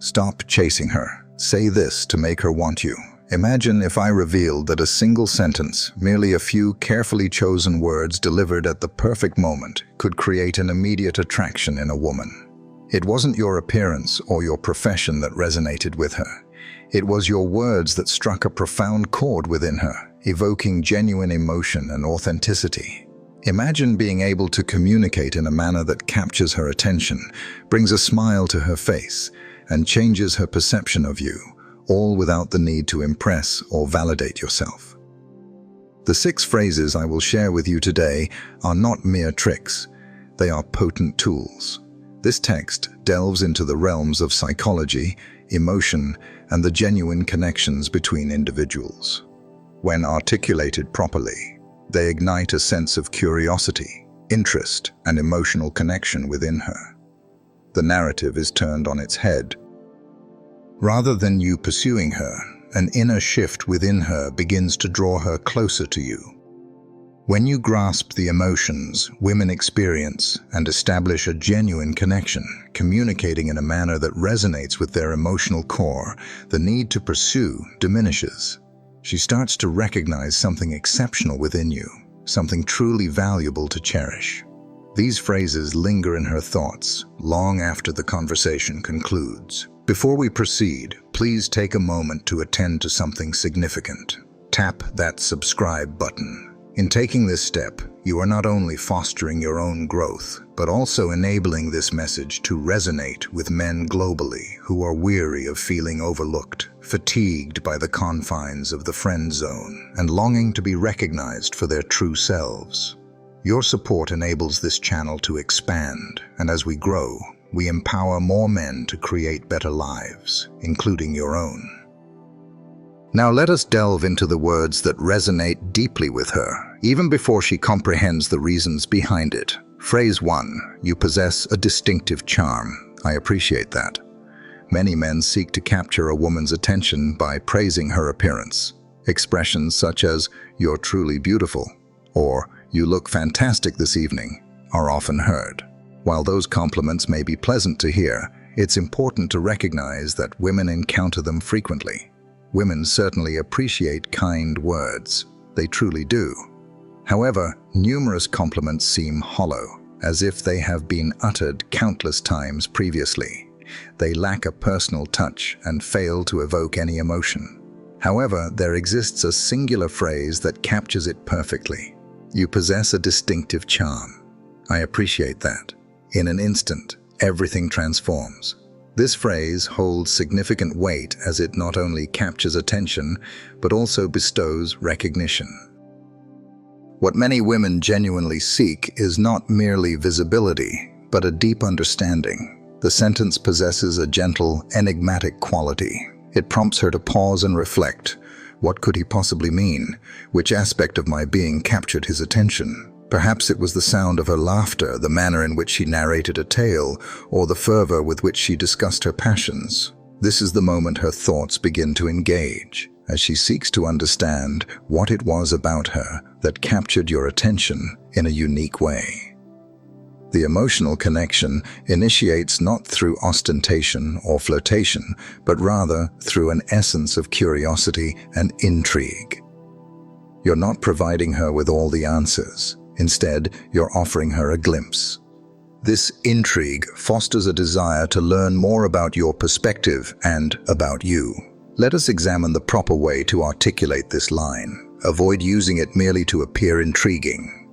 Stop chasing her. Say this to make her want you. Imagine if I revealed that a single sentence, merely a few carefully chosen words delivered at the perfect moment, could create an immediate attraction in a woman. It wasn't your appearance or your profession that resonated with her. It was your words that struck a profound chord within her, evoking genuine emotion and authenticity. Imagine being able to communicate in a manner that captures her attention, brings a smile to her face, and changes her perception of you, all without the need to impress or validate yourself. The 6 phrases I will share with you today are not mere tricks. They are potent tools. This text delves into the realms of psychology, emotion, and the genuine connections between individuals. When articulated properly, they ignite a sense of curiosity, interest, and emotional connection within her. The narrative is turned on its head. Rather than you pursuing her, an inner shift within her begins to draw her closer to you. When you grasp the emotions women experience and establish a genuine connection, communicating in a manner that resonates with their emotional core, the need to pursue diminishes. She starts to recognize something exceptional within you, something truly valuable to cherish. These phrases linger in her thoughts long after the conversation concludes. Before we proceed, please take a moment to attend to something significant. Tap that subscribe button. In taking this step, you are not only fostering your own growth, but also enabling this message to resonate with men globally who are weary of feeling overlooked, fatigued by the confines of the friend zone, and longing to be recognized for their true selves. Your support enables this channel to expand, and as we grow, we empower more men to create better lives, including your own. Now let us delve into the words that resonate deeply with her, even before she comprehends the reasons behind it. Phrase 1. You possess a distinctive charm. I appreciate that. Many men seek to capture a woman's attention by praising her appearance. Expressions such as, "You're truly beautiful," or "You look fantastic this evening," are often heard. While those compliments may be pleasant to hear, it's important to recognize that women encounter them frequently. Women certainly appreciate kind words. They truly do. However, numerous compliments seem hollow, as if they have been uttered countless times previously. They lack a personal touch and fail to evoke any emotion. However, there exists a singular phrase that captures it perfectly. You possess a distinctive charm. I appreciate that. In an instant, everything transforms. This phrase holds significant weight as it not only captures attention, but also bestows recognition. What many women genuinely seek is not merely visibility, but a deep understanding. The sentence possesses a gentle, enigmatic quality. It prompts her to pause and reflect. What could he possibly mean? Which aspect of my being captured his attention? Perhaps it was the sound of her laughter, the manner in which she narrated a tale, or the fervor with which she discussed her passions. This is the moment her thoughts begin to engage, as she seeks to understand what it was about her that captured your attention in a unique way. The emotional connection initiates not through ostentation or flirtation, but rather through an essence of curiosity and intrigue. You're not providing her with all the answers. Instead, you're offering her a glimpse. This intrigue fosters a desire to learn more about your perspective and about you. Let us examine the proper way to articulate this line. Avoid using it merely to appear intriguing.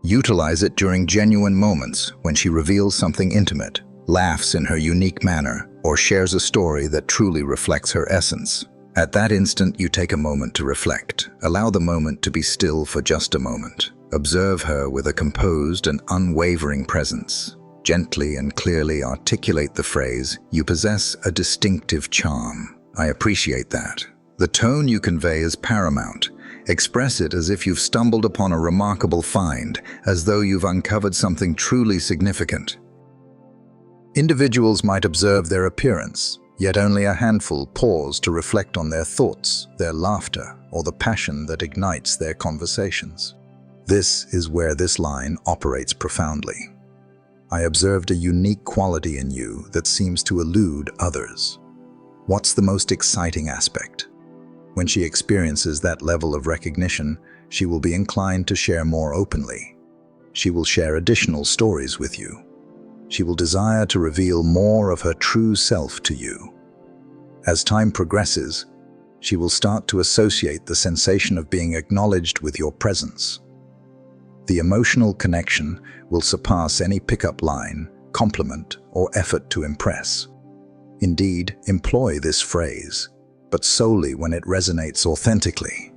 Utilize it during genuine moments when she reveals something intimate, laughs in her unique manner, or shares a story that truly reflects her essence. At that instant, you take a moment to reflect. Allow the moment to be still for just a moment. Observe her with a composed and unwavering presence. Gently and clearly articulate the phrase, "You possess a distinctive charm. I appreciate that." The tone you convey is paramount. Express it as if you've stumbled upon a remarkable find, as though you've uncovered something truly significant. Individuals might observe their appearance, yet only a handful pause to reflect on their thoughts, their laughter, or the passion that ignites their conversations. This is where this line operates profoundly. I observed a unique quality in you that seems to elude others. What's the most exciting aspect? When she experiences that level of recognition, she will be inclined to share more openly. She will share additional stories with you. She will desire to reveal more of her true self to you. As time progresses, she will start to associate the sensation of being acknowledged with your presence. The emotional connection will surpass any pickup line, compliment, or effort to impress. Indeed, employ this phrase, but solely when it resonates authentically.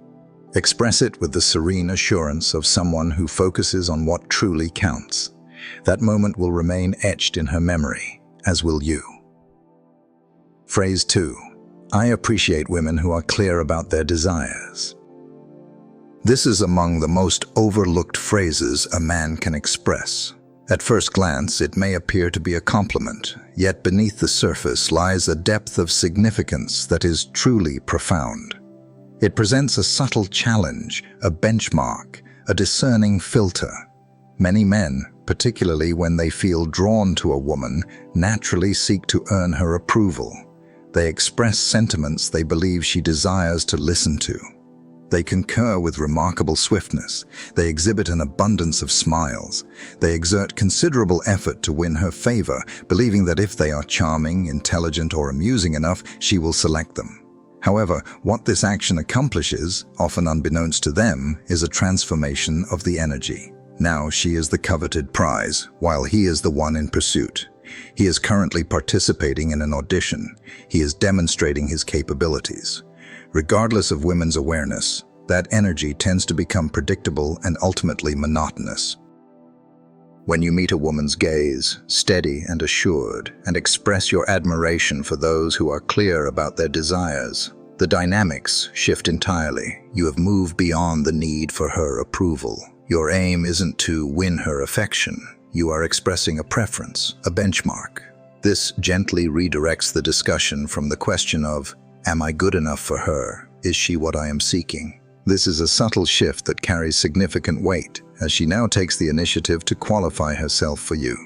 Express it with the serene assurance of someone who focuses on what truly counts. That moment will remain etched in her memory, as will you. Phrase 2. I appreciate women who are clear about their desires. This is among the most overlooked phrases a man can express. At first glance, it may appear to be a compliment, yet beneath the surface lies a depth of significance that is truly profound. It presents a subtle challenge, a benchmark, a discerning filter. Many men, particularly when they feel drawn to a woman, naturally seek to earn her approval. They express sentiments they believe she desires to listen to. They concur with remarkable swiftness. They exhibit an abundance of smiles. They exert considerable effort to win her favor, believing that if they are charming, intelligent, or amusing enough, she will select them. However, what this action accomplishes, often unbeknownst to them, is a transformation of the energy. Now she is the coveted prize, while he is the one in pursuit. He is currently participating in an audition. He is demonstrating his capabilities. Regardless of women's awareness, that energy tends to become predictable and ultimately monotonous. When you meet a woman's gaze, steady and assured, and express your admiration for those who are clear about their desires, the dynamics shift entirely. You have moved beyond the need for her approval. Your aim isn't to win her affection. You are expressing a preference, a benchmark. This gently redirects the discussion from the question of, am I good enough for her? Is she what I am seeking? This is a subtle shift that carries significant weight, as she now takes the initiative to qualify herself for you.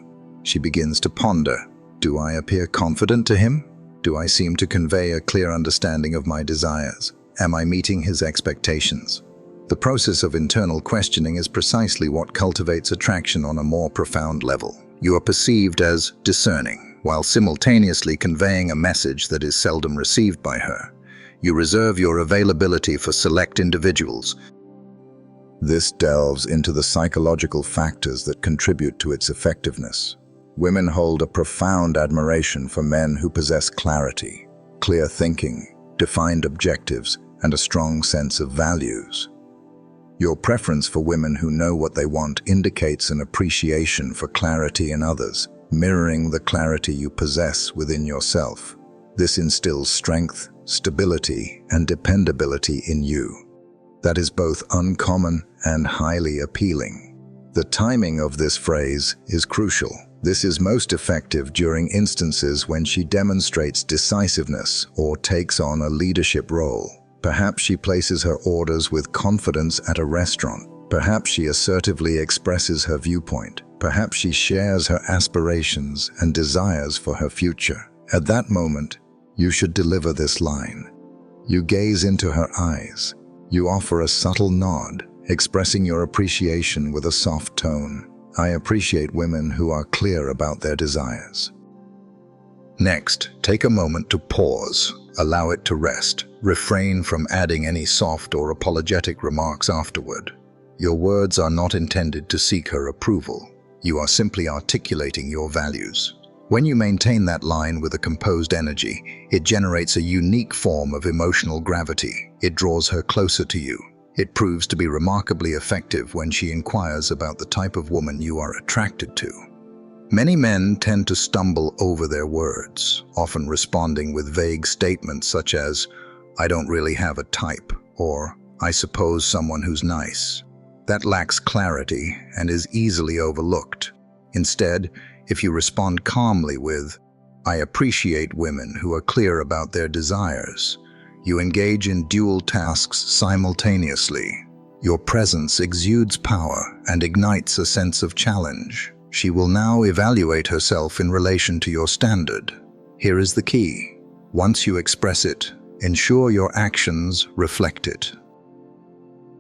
She begins to ponder, do I appear confident to him? Do I seem to convey a clear understanding of my desires? Am I meeting his expectations? The process of internal questioning is precisely what cultivates attraction on a more profound level. You are perceived as discerning, while simultaneously conveying a message that is seldom received by her. You reserve your availability for select individuals. This delves into the psychological factors that contribute to its effectiveness. Women hold a profound admiration for men who possess clarity, clear thinking, defined objectives, and a strong sense of values. Your preference for women who know what they want indicates an appreciation for clarity in others, mirroring the clarity you possess within yourself. This instills strength, stability, and dependability in you. That is both uncommon and highly appealing. The timing of this phrase is crucial. This is most effective during instances when she demonstrates decisiveness or takes on a leadership role. Perhaps she places her orders with confidence at a restaurant. Perhaps she assertively expresses her viewpoint. Perhaps she shares her aspirations and desires for her future. At that moment, you should deliver this line. You gaze into her eyes. You offer a subtle nod, expressing your appreciation with a soft tone. I appreciate women who are clear about their desires. Next, take a moment to pause. Allow it to rest. Refrain from adding any soft or apologetic remarks afterward. Your words are not intended to seek her approval. You are simply articulating your values. When you maintain that line with a composed energy, it generates a unique form of emotional gravity. It draws her closer to you. It proves to be remarkably effective when she inquires about the type of woman you are attracted to. Many men tend to stumble over their words, often responding with vague statements such as, I don't really have a type, or I suppose someone who's nice. That lacks clarity and is easily overlooked. Instead, if you respond calmly with, I appreciate women who are clear about their desires, you engage in dual tasks simultaneously. Your presence exudes power and ignites a sense of challenge. She will now evaluate herself in relation to your standard. Here is the key. Once you express it, ensure your actions reflect it.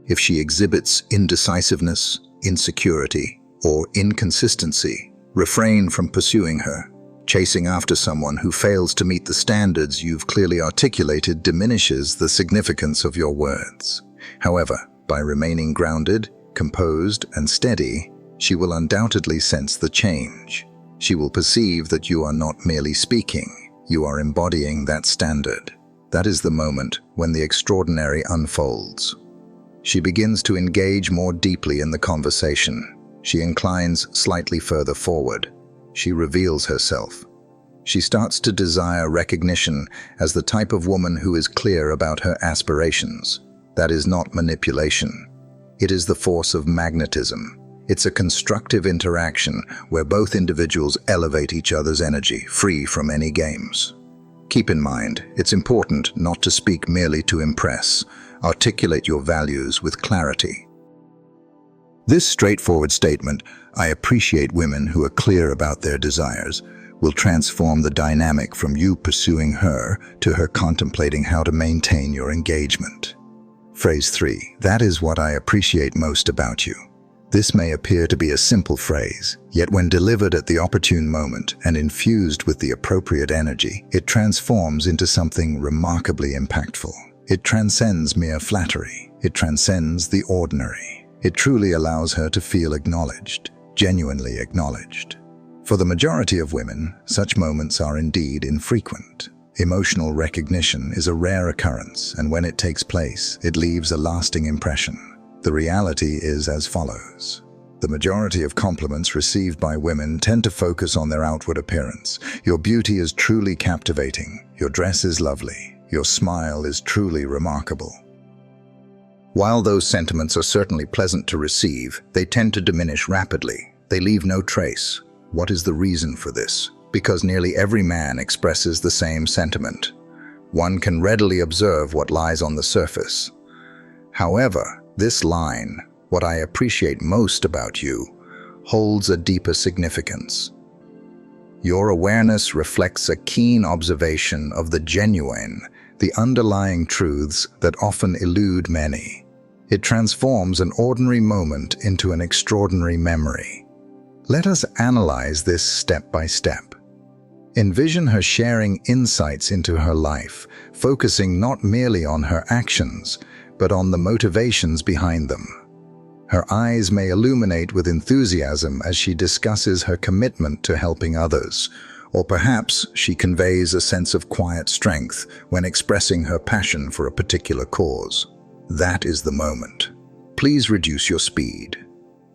If she exhibits indecisiveness, insecurity, or inconsistency, refrain from pursuing her. Chasing after someone who fails to meet the standards you've clearly articulated diminishes the significance of your words. However, by remaining grounded, composed, and steady, she will undoubtedly sense the change. She will perceive that you are not merely speaking, you are embodying that standard. That is the moment when the extraordinary unfolds. She begins to engage more deeply in the conversation. She inclines slightly further forward. She reveals herself. She starts to desire recognition as the type of woman who is clear about her aspirations. That is not manipulation. It is the force of magnetism. It's a constructive interaction where both individuals elevate each other's energy, free from any games. Keep in mind, it's important not to speak merely to impress. Articulate your values with clarity. This straightforward statement, "I appreciate women who are clear about their desires," will transform the dynamic from you pursuing her to her contemplating how to maintain your engagement. Phrase 3. That is what I appreciate most about you. This may appear to be a simple phrase, yet when delivered at the opportune moment and infused with the appropriate energy, it transforms into something remarkably impactful. It transcends mere flattery. It transcends the ordinary. It truly allows her to feel acknowledged, genuinely acknowledged. For the majority of women, such moments are indeed infrequent. Emotional recognition is a rare occurrence, and when it takes place, it leaves a lasting impression. The reality is as follows. The majority of compliments received by women tend to focus on their outward appearance. Your beauty is truly captivating. Your dress is lovely. Your smile is truly remarkable. While those sentiments are certainly pleasant to receive, they tend to diminish rapidly. They leave no trace. What is the reason for this? Because nearly every man expresses the same sentiment. One can readily observe what lies on the surface. However, this line, "What I appreciate most about you," holds a deeper significance. Your awareness reflects a keen observation of the genuine, the underlying truths that often elude many. It transforms an ordinary moment into an extraordinary memory. Let us analyze this step by step. Envision her sharing insights into her life, focusing not merely on her actions, but on the motivations behind them. Her eyes may illuminate with enthusiasm as she discusses her commitment to helping others, or perhaps she conveys a sense of quiet strength when expressing her passion for a particular cause. That is the moment. Please reduce your speed.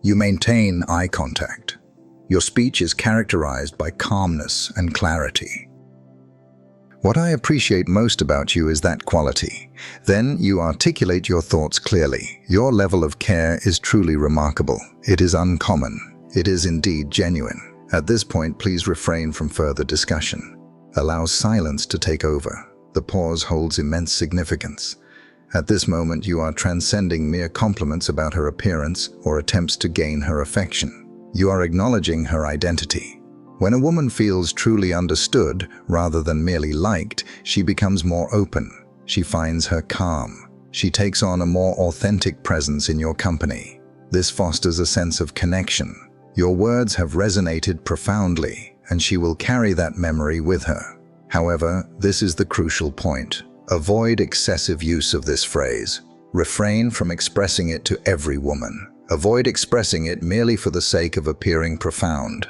You maintain eye contact. Your speech is characterized by calmness and clarity. What I appreciate most about you is that quality. Then you articulate your thoughts clearly. Your level of care is truly remarkable. It is uncommon. It is indeed genuine. At this point, please refrain from further discussion. Allow silence to take over. The pause holds immense significance. At this moment, you are transcending mere compliments about her appearance or attempts to gain her affection. You are acknowledging her identity. When a woman feels truly understood rather than merely liked, she becomes more open. She finds her calm. She takes on a more authentic presence in your company. This fosters a sense of connection. Your words have resonated profoundly, and she will carry that memory with her. However, this is the crucial point. Avoid excessive use of this phrase. Refrain from expressing it to every woman. Avoid expressing it merely for the sake of appearing profound.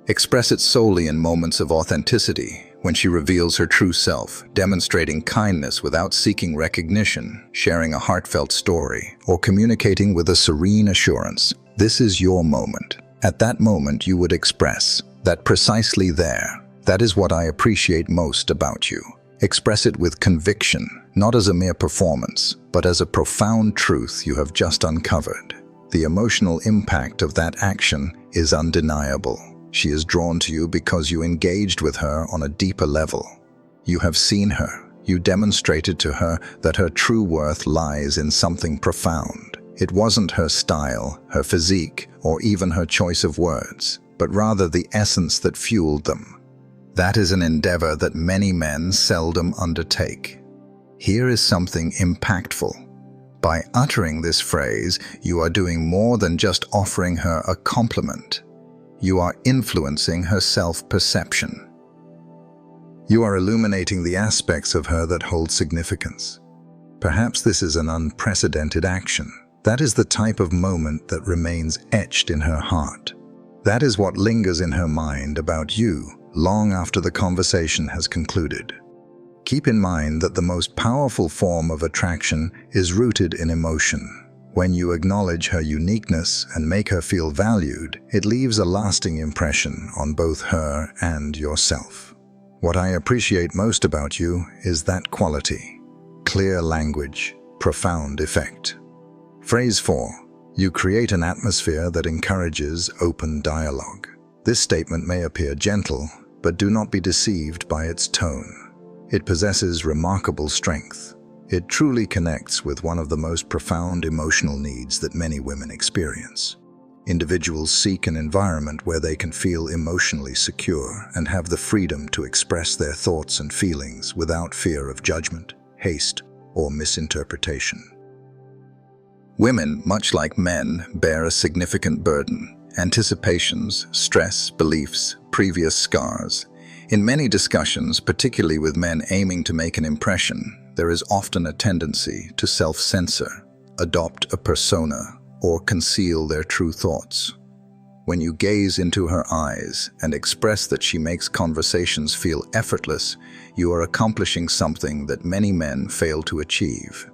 Express it solely in moments of authenticity, when she reveals her true self, demonstrating kindness without seeking recognition, sharing a heartfelt story, or communicating with a serene assurance. This is your moment. At that moment, you would express that precisely there. That is what I appreciate most about you. Express it with conviction, not as a mere performance, but as a profound truth you have just uncovered. The emotional impact of that action is undeniable. She is drawn to you because you engaged with her on a deeper level. You have seen her. You demonstrated to her that her true worth lies in something profound. It wasn't her style, her physique, or even her choice of words, but rather the essence that fueled them. That is an endeavor that many men seldom undertake. Here is something impactful. By uttering this phrase, you are doing more than just offering her a compliment. You are influencing her self-perception. You are illuminating the aspects of her that hold significance. Perhaps this is an unprecedented action. That is the type of moment that remains etched in her heart. That is what lingers in her mind about you long after the conversation has concluded. Keep in mind that the most powerful form of attraction is rooted in emotion. When you acknowledge her uniqueness and make her feel valued, it leaves a lasting impression on both her and yourself. What I appreciate most about you is that quality. Clear language, profound effect. Phrase 4. You create an atmosphere that encourages open dialogue. This statement may appear gentle, but do not be deceived by its tone. It possesses remarkable strength. It truly connects with one of the most profound emotional needs that many women experience. Individuals seek an environment where they can feel emotionally secure and have the freedom to express their thoughts and feelings without fear of judgment, haste, or misinterpretation. Women, much like men, bear a significant burden: anticipations, stress, beliefs, previous scars. In many discussions, particularly with men aiming to make an impression, there is often a tendency to self-censor, adopt a persona, or conceal their true thoughts. When you gaze into her eyes and express that she makes conversations feel effortless, you are accomplishing something that many men fail to achieve.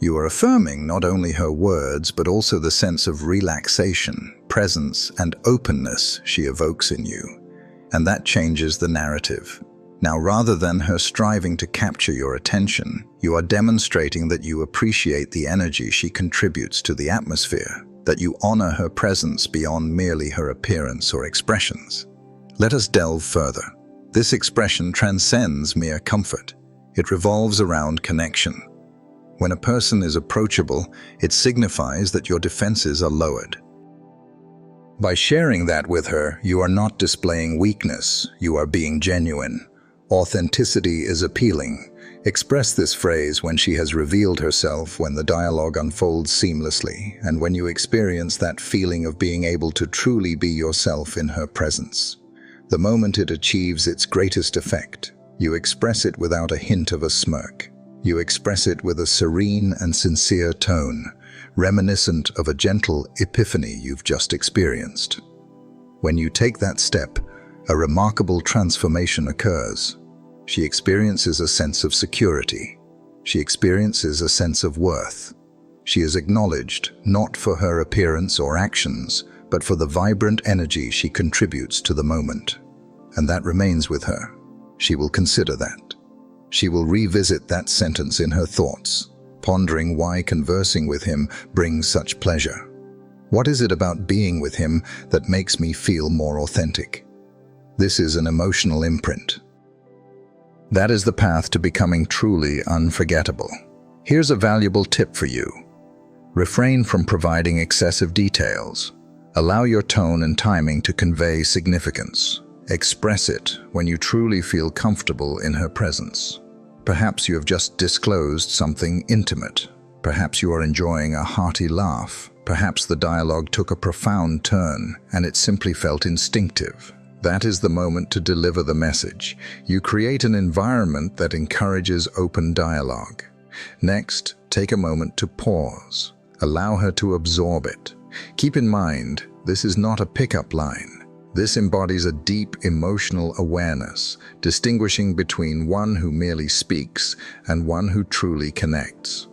You are affirming not only her words, but also the sense of relaxation, presence, and openness she evokes in you. And that changes the narrative. Now, rather than her striving to capture your attention, you are demonstrating that you appreciate the energy she contributes to the atmosphere, that you honor her presence beyond merely her appearance or expressions. Let us delve further. This expression transcends mere comfort. It revolves around connection. When a person is approachable, it signifies that your defenses are lowered. By sharing that with her, you are not displaying weakness, you are being genuine. Authenticity is appealing. Express this phrase when she has revealed herself, when the dialogue unfolds seamlessly, and when you experience that feeling of being able to truly be yourself in her presence. The moment it achieves its greatest effect, you express it without a hint of a smirk. You express it with a serene and sincere tone, reminiscent of a gentle epiphany you've just experienced. When you take that step, a remarkable transformation occurs. She experiences a sense of security. She experiences a sense of worth. She is acknowledged not for her appearance or actions, but for the vibrant energy she contributes to the moment. And that remains with her. She will consider that. She will revisit that sentence in her thoughts, pondering why conversing with him brings such pleasure. What is it about being with him that makes me feel more authentic? This is an emotional imprint. That is the path to becoming truly unforgettable. Here's a valuable tip for you. Refrain from providing excessive details. Allow your tone and timing to convey significance. Express it when you truly feel comfortable in her presence. Perhaps you have just disclosed something intimate. Perhaps you are enjoying a hearty laugh. Perhaps the dialogue took a profound turn and it simply felt instinctive. That is the moment to deliver the message. You create an environment that encourages open dialogue. Next, take a moment to pause. Allow her to absorb it. Keep in mind, this is not a pickup line. This embodies a deep emotional awareness, distinguishing between one who merely speaks and one who truly connects.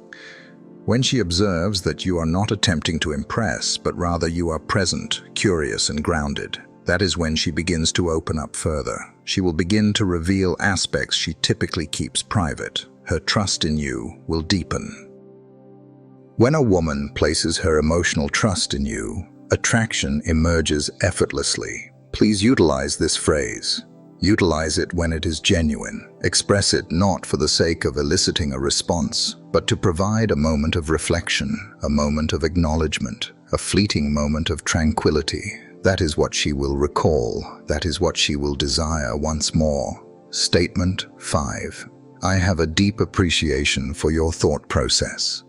When she observes that you are not attempting to impress, but rather you are present, curious, and grounded, that is when she begins to open up further. She will begin to reveal aspects she typically keeps private. Her trust in you will deepen. When a woman places her emotional trust in you, attraction emerges effortlessly. Please utilize this phrase. Utilize it when it is genuine. Express it not for the sake of eliciting a response, but to provide a moment of reflection, a moment of acknowledgement, a fleeting moment of tranquility. That is what she will recall. That is what she will desire once more. Statement 5. I have a deep appreciation for your thought process.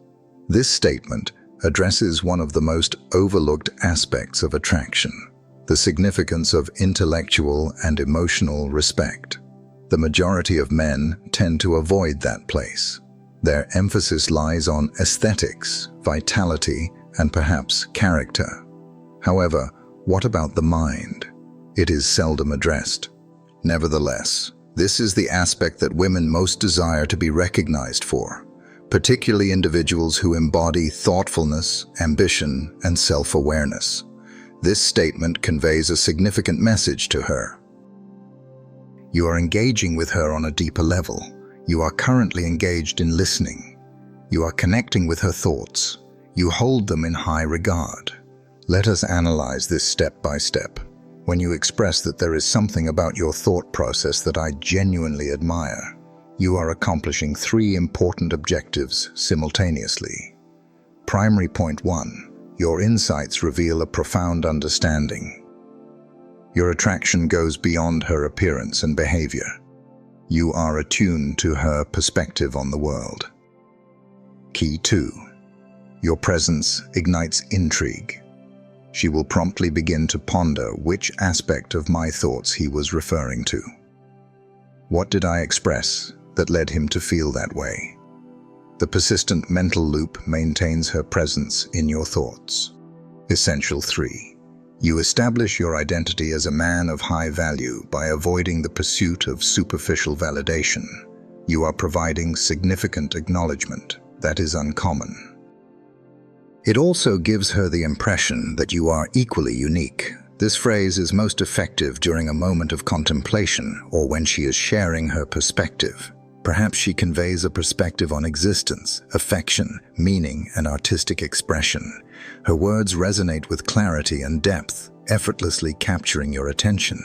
This statement addresses one of the most overlooked aspects of attraction, the significance of intellectual and emotional respect. The majority of men tend to avoid that place. Their emphasis lies on aesthetics, vitality, and perhaps character. However, what about the mind? It is seldom addressed. Nevertheless, this is the aspect that women most desire to be recognized for, particularly individuals who embody thoughtfulness, ambition, and self-awareness. This statement conveys a significant message to her. You are engaging with her on a deeper level. You are currently engaged in listening. You are connecting with her thoughts. You hold them in high regard. Let us analyze this step by step. When you express that there is something about your thought process that I genuinely admire, you are accomplishing 3 important objectives simultaneously. Primary point 1. Your insights reveal a profound understanding. Your attraction goes beyond her appearance and behavior. You are attuned to her perspective on the world. Key 2. Your presence ignites intrigue. She will promptly begin to ponder which aspect of my thoughts he was referring to. What did I express that led him to feel that way? The persistent mental loop maintains her presence in your thoughts. Essential 3. You establish your identity as a man of high value by avoiding the pursuit of superficial validation. You are providing significant acknowledgement that is uncommon. It also gives her the impression that you are equally unique. This phrase is most effective during a moment of contemplation or when she is sharing her perspective. Perhaps she conveys a perspective on existence, affection, meaning, and artistic expression. Her words resonate with clarity and depth, effortlessly capturing your attention.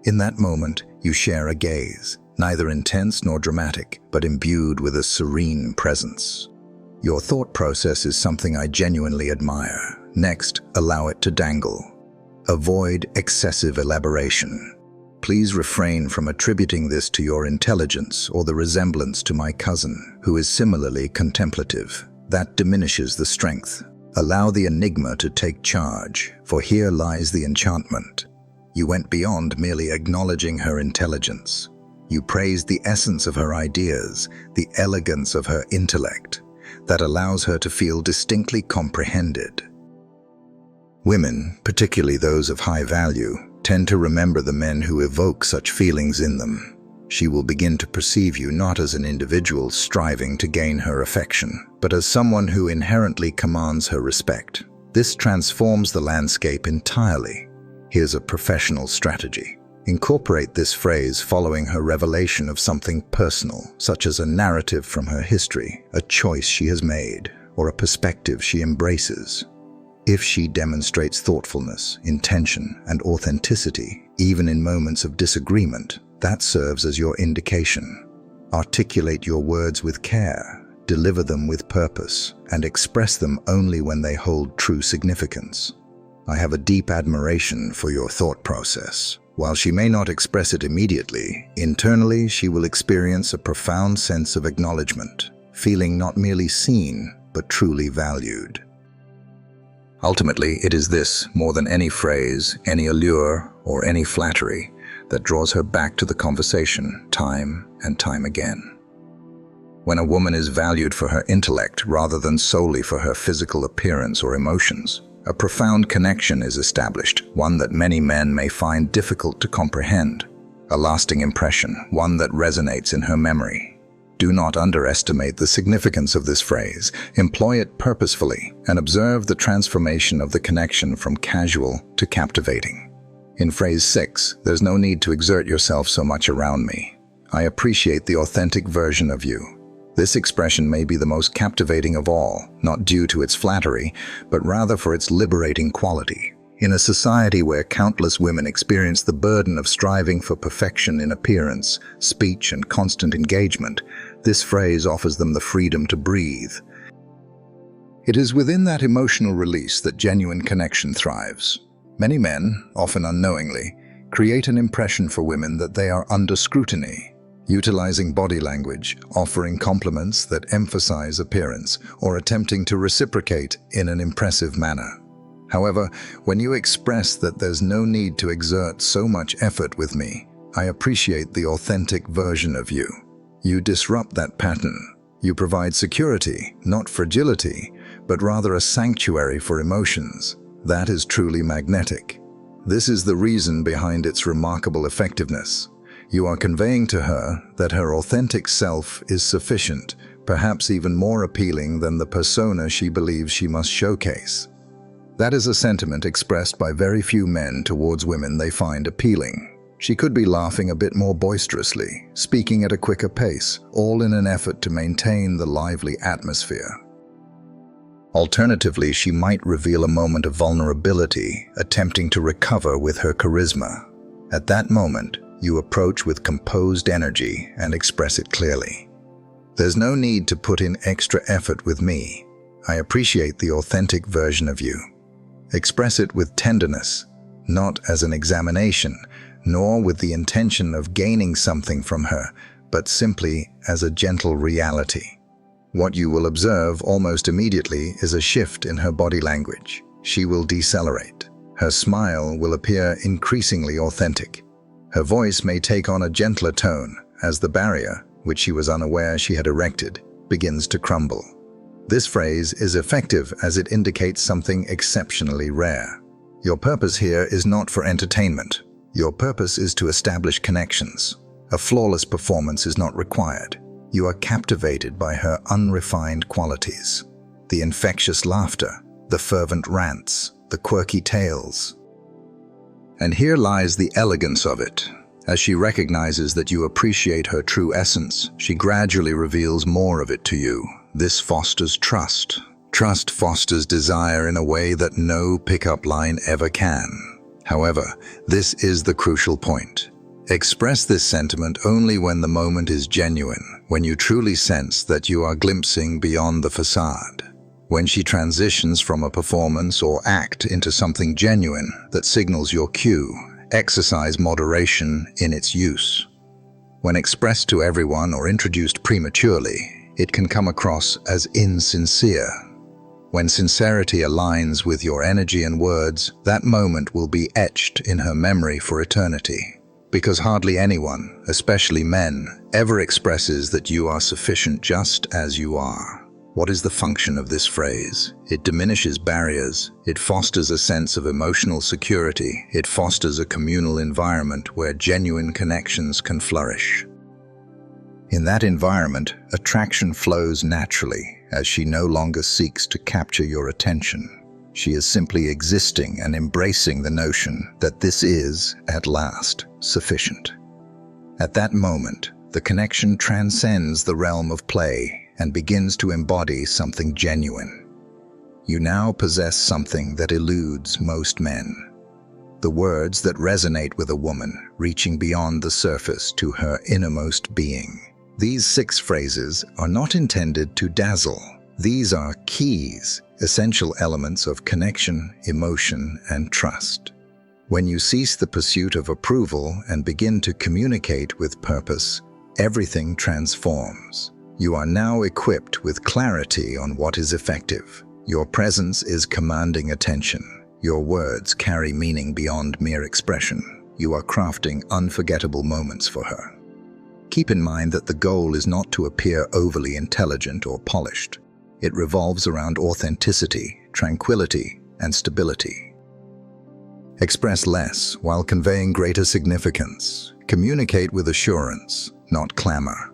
In that moment, you share a gaze, neither intense nor dramatic, but imbued with a serene presence. Your thought process is something I genuinely admire. Next, allow it to dangle. Avoid excessive elaboration. Please refrain from attributing this to your intelligence or the resemblance to my cousin, who is similarly contemplative. That diminishes the strength. Allow the enigma to take charge, for here lies the enchantment. You went beyond merely acknowledging her intelligence. You praised the essence of her ideas, the elegance of her intellect, that allows her to feel distinctly comprehended. Women, particularly those of high value, tend to remember the men who evoke such feelings in them. She will begin to perceive you not as an individual striving to gain her affection, but as someone who inherently commands her respect. This transforms the landscape entirely. Here's a professional strategy. Incorporate this phrase following her revelation of something personal, such as a narrative from her history, a choice she has made, or a perspective she embraces. If she demonstrates thoughtfulness, intention, and authenticity, even in moments of disagreement, that serves as your indication. Articulate your words with care, deliver them with purpose, and express them only when they hold true significance. I have a deep admiration for your thought process. While she may not express it immediately, internally she will experience a profound sense of acknowledgement, feeling not merely seen, but truly valued. Ultimately, it is this, more than any phrase, any allure, or any flattery, that draws her back to the conversation time and time again. When a woman is valued for her intellect rather than solely for her physical appearance or emotions, a profound connection is established, one that many men may find difficult to comprehend. A lasting impression, one that resonates in her memory. Do not underestimate the significance of this phrase. Employ it purposefully and observe the transformation of the connection from casual to captivating. In phrase 6, there's no need to exert yourself so much around me. I appreciate the authentic version of you. This expression may be the most captivating of all, not due to its flattery, but rather for its liberating quality. In a society where countless women experience the burden of striving for perfection in appearance, speech, and constant engagement, this phrase offers them the freedom to breathe. It is within that emotional release that genuine connection thrives. Many men, often unknowingly, create an impression for women that they are under scrutiny, utilizing body language, offering compliments that emphasize appearance, or attempting to reciprocate in an impressive manner. However, when you express that there's no need to exert so much effort with me, I appreciate the authentic version of you. You disrupt that pattern. You provide security, not fragility, but rather a sanctuary for emotions. That is truly magnetic. This is the reason behind its remarkable effectiveness. You are conveying to her that her authentic self is sufficient, perhaps even more appealing than the persona she believes she must showcase. That is a sentiment expressed by very few men towards women they find appealing. She could be laughing a bit more boisterously, speaking at a quicker pace, all in an effort to maintain the lively atmosphere. Alternatively, she might reveal a moment of vulnerability, attempting to recover with her charisma. At that moment, you approach with composed energy and express it clearly. There's no need to put in extra effort with me. I appreciate the authentic version of you. Express it with tenderness, not as an examination, nor with the intention of gaining something from her, but simply as a gentle reality. What you will observe almost immediately is a shift in her body language. She will decelerate. Her smile will appear increasingly authentic. Her voice may take on a gentler tone as the barrier, which she was unaware she had erected, begins to crumble. This phrase is effective as it indicates something exceptionally rare. Your purpose here is not for entertainment. Your purpose is to establish connections. A flawless performance is not required. You are captivated by her unrefined qualities. The infectious laughter, the fervent rants, the quirky tales. And here lies the elegance of it. As she recognizes that you appreciate her true essence, she gradually reveals more of it to you. This fosters trust. Trust fosters desire in a way that no pickup line ever can. However, this is the crucial point. Express this sentiment only when the moment is genuine, when you truly sense that you are glimpsing beyond the facade. When she transitions from a performance or act into something genuine that signals your cue, exercise moderation in its use. When expressed to everyone or introduced prematurely, it can come across as insincere. When sincerity aligns with your energy and words, that moment will be etched in her memory for eternity. Because hardly anyone, especially men, ever expresses that you are sufficient just as you are. What is the function of this phrase? It diminishes barriers. It fosters a sense of emotional security. It fosters a communal environment where genuine connections can flourish. In that environment, attraction flows naturally as she no longer seeks to capture your attention. She is simply existing and embracing the notion that this is, at last, sufficient. At that moment, the connection transcends the realm of play and begins to embody something genuine. You now possess something that eludes most men. The words that resonate with a woman, reaching beyond the surface to her innermost being. These 6 phrases are not intended to dazzle. These are keys, essential elements of connection, emotion, and trust. When you cease the pursuit of approval and begin to communicate with purpose, everything transforms. You are now equipped with clarity on what is effective. Your presence is commanding attention. Your words carry meaning beyond mere expression. You are crafting unforgettable moments for her. Keep in mind that the goal is not to appear overly intelligent or polished. It revolves around authenticity, tranquility, and stability. Express less while conveying greater significance. Communicate with assurance, not clamor.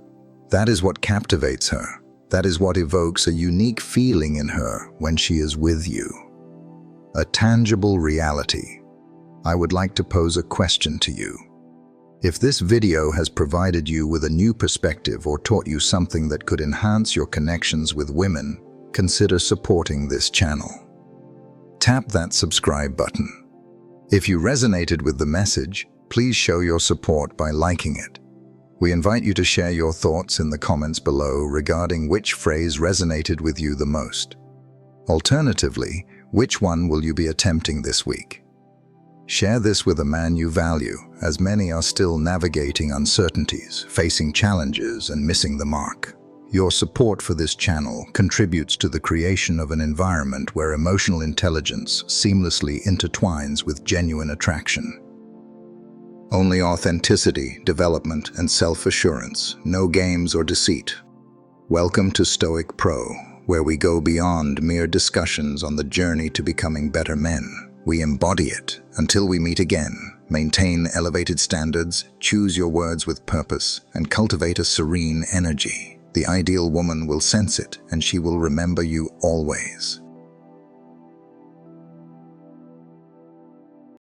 That is what captivates her. That is what evokes a unique feeling in her when she is with you. A tangible reality. I would like to pose a question to you. If this video has provided you with a new perspective or taught you something that could enhance your connections with women, consider supporting this channel. Tap that subscribe button. If you resonated with the message, please show your support by liking it. We invite you to share your thoughts in the comments below regarding which phrase resonated with you the most. Alternatively, which one will you be attempting this week? Share this with a man you value, as many are still navigating uncertainties, facing challenges, and missing the mark. Your support for this channel contributes to the creation of an environment where emotional intelligence seamlessly intertwines with genuine attraction. Only authenticity, development, and self-assurance, no games or deceit. Welcome to Stoic Pro, where we go beyond mere discussions on the journey to becoming better men. We embody it. Until we meet again, maintain elevated standards, choose your words with purpose, and cultivate a serene energy. The ideal woman will sense it, and she will remember you always.